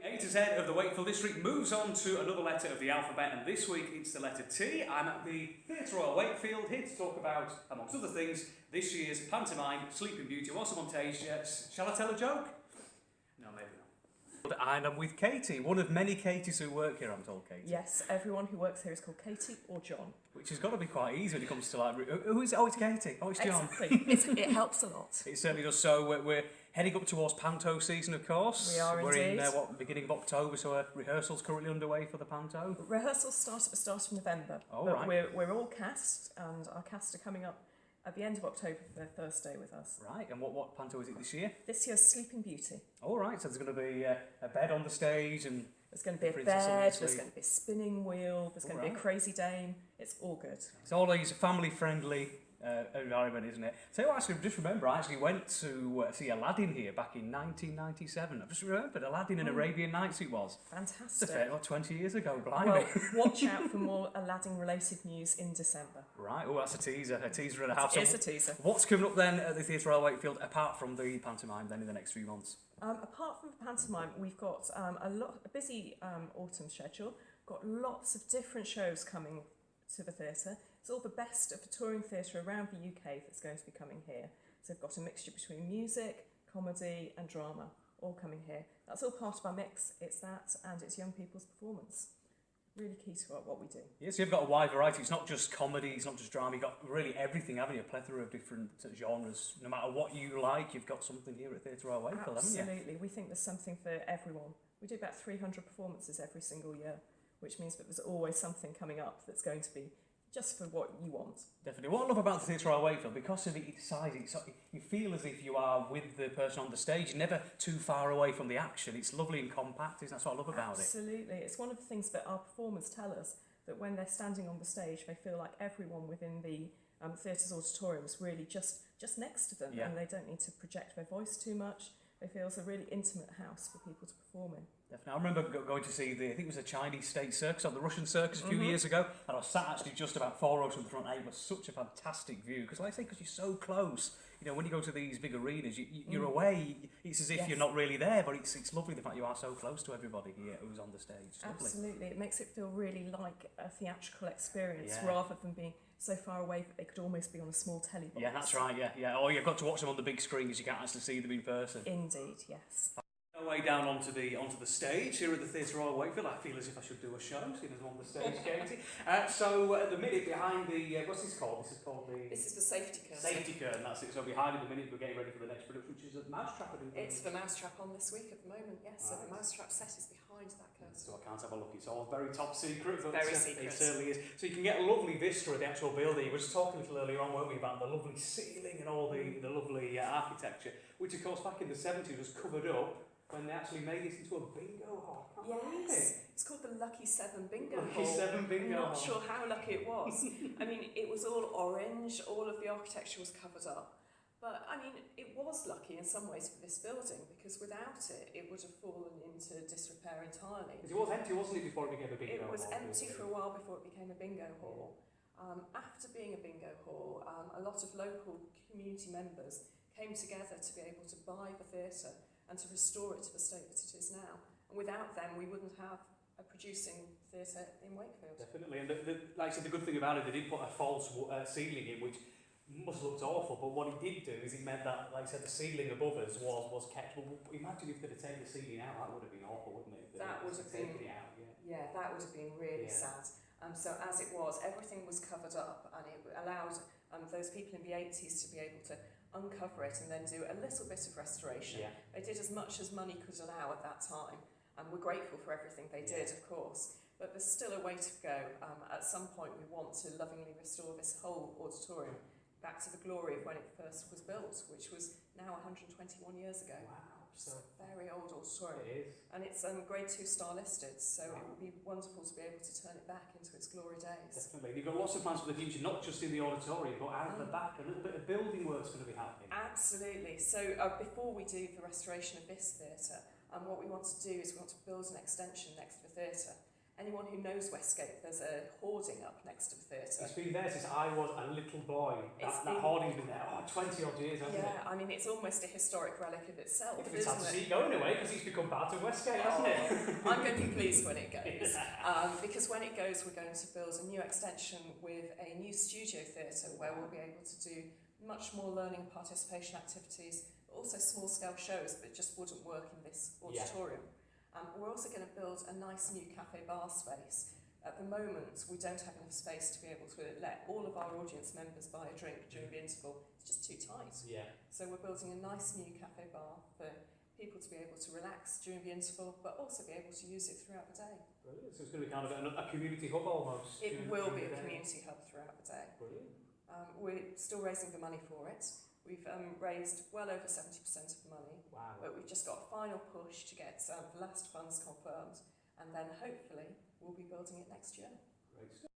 A to Z of the Wakefield District moves on to another letter of the alphabet, and this week it's the letter T. I'm at the Theatre Royal Wakefield, here to talk about, amongst other things, this year's pantomime, Sleeping Beauty. What's a montage? Shall I tell a joke? No, maybe not. And I'm with Katie, one of many Katies who work here, I'm told, Katie. Yes, everyone who works here is called Katie or John. Which has got to be quite easy when it comes to like, who is it? Oh, it's Katie. Oh, it's John. Exactly. It helps a lot. It certainly does. So we're heading up towards Panto season, of course. We are indeed. We're in, beginning of October, so rehearsals currently underway for the Panto. Rehearsals start at the start of November. Oh, but right. We're all cast, and our cast are coming up at the end of October for their first day with us. Right, and what Panto is it this year? This year's Sleeping Beauty. All right, so there's going to be a bed on the stage and... There's going to be a bed, there's going to be a spinning wheel, there's going to be a crazy dame. It's all good. It's always a family-friendly environment, isn't it? So actually, just remember, I actually went to see Aladdin here back in 1997. I've just remembered Aladdin in Arabian Nights it was. Fantastic. It's a fair, 20 years ago, blimey. Well, watch out for more Aladdin-related news in December. Right, oh, that's a teaser and a half. It is a teaser. What's coming up then at the Theatre Royal Wakefield, apart from the pantomime then in the next few months? Apart from the pantomime, we've got a busy autumn schedule. Got lots of different shows coming to the theatre. It's all the best of the touring theatre around the UK that's going to be coming here. So we've got a mixture between music, comedy and drama, all coming here. That's all part of our mix. It's that and it's young people's performance. Really key to what we do. Yes, you've got a wide variety. It's not just comedy, it's not just drama. You've got really everything, haven't you? A plethora of different genres. No matter what you like, you've got something here at Theatre Royal Wakefield, haven't you? Absolutely. We think there's something for everyone. We do about 300 performances every single year, which means that there's always something coming up that's going to be just for what you want. Definitely. What I love about the Theatre Royal Wakefield, because of its size, you feel as if you are with the person on the stage. You're never too far away from the action. It's lovely and compact. That's what I love about it. Absolutely. It's one of the things that our performers tell us, that when they're standing on the stage, they feel like everyone within the theatre's auditorium is really just next to them, and they don't need to project their voice too much. They feel it's a really intimate house for people to perform in. Definitely. I remember going to see I think it was a Chinese state circus or the Russian circus a few years ago, and I was sat actually just about 4 rows from the front, and it was such a fantastic view, because like I say, because you're so close, you know, when you go to these big arenas, you're away, it's as if you're not really there, but it's lovely the fact you are so close to everybody here who's on the stage. It's Absolutely. Lovely. It makes it feel really like a theatrical experience, rather than being so far away that they could almost be on a small telly box. Yeah, that's right, yeah. Or you've got to watch them on the big screen because you can't actually see them in person. Indeed, yes. Our way down onto the stage here at the Theatre Royal Wakefield. I feel as if I should do a show, seeing as I'm on the stage, Katie. So at the minute behind the what's this called? This is the safety curtain. Safety curtain. That's it. So behind in the minute we're getting ready for the next production, which is a Mousetrap. It's the Mousetrap on this week at the moment. Yes. Right. So the Mousetrap set is behind that curtain. So I can't have a look. It's all very top secret. But very secret. It certainly is. So you can get a lovely vista of the actual building. We were just talking a little earlier on, weren't we, about the lovely ceiling and all the lovely architecture, which of course back in the 70s was covered up when they actually made this into a bingo hall. Yes, it's called the Lucky 7 Bingo Hall. Lucky 7 Bingo Hall. I'm not sure how lucky it was. I mean, it was all orange, all of the architecture was covered up. But, I mean, it was lucky in some ways for this building, because without it, it would have fallen into disrepair entirely. It was empty, wasn't it, before it became a bingo hall? It was empty for a while before it became a bingo hall. After being a bingo hall, a lot of local community members came together to be able to buy the theatre and to restore it to the state that it is now. And without them, we wouldn't have a producing theatre in Wakefield. Definitely, and like I said, the good thing about it, they did put a false ceiling in, which must have looked awful, but what it did do is it meant that, like I said, the ceiling above us was kept. Well, imagine if they'd have taken the ceiling out, that would have been awful, wouldn't it? That would have been, that would have been really sad. So as it was, everything was covered up, and it allowed those people in the 80s to be able to uncover it and then do a little bit of restoration. They did as much as money could allow at that time, and we're grateful for everything they did, of course, but there's still a way to go. At some point we want to lovingly restore this whole auditorium back to the glory of when it first was built, which was now 121 years ago. Wow. So a very old auditorium. It is. And it's grade 2 star listed, so it would be wonderful to be able to turn it back into its glory days. Definitely. You've got lots of plans for the future, not just in the auditorium, but out the back. A little bit of building work's going to be happening. Absolutely. So before we do the restoration of this theatre, what we want to do is we want to build an extension next to the theatre. anyone who knows Westgate, there's a hoarding up next to the theatre. It's been there since I was a little boy. That hoarding's been there, 20 odd years, hasn't it? Yeah, I mean, it's almost a historic relic of itself, It's sad to see it going away because it's become part of Westgate, hasn't it? I'm going to be pleased when it goes. Because when it goes, we're going to build a new extension with a new studio theatre where we'll be able to do much more learning participation activities, but also small-scale shows that just wouldn't work in this auditorium. We're also going to build a nice new cafe bar space. At the moment, we don't have enough space to be able to let all of our audience members buy a drink during the interval. It's just too tight. Yeah. So we're building a nice new cafe bar for people to be able to relax during the interval, but also be able to use it throughout the day. Brilliant. So it's going to be kind of a community hub almost. It will be a community hub throughout the day. Brilliant. We're still raising the money for it. We've raised well over 70% of the money, Wow. but we've just got a final push to get the last funds confirmed, and then hopefully we'll be building it next year. Great stuff.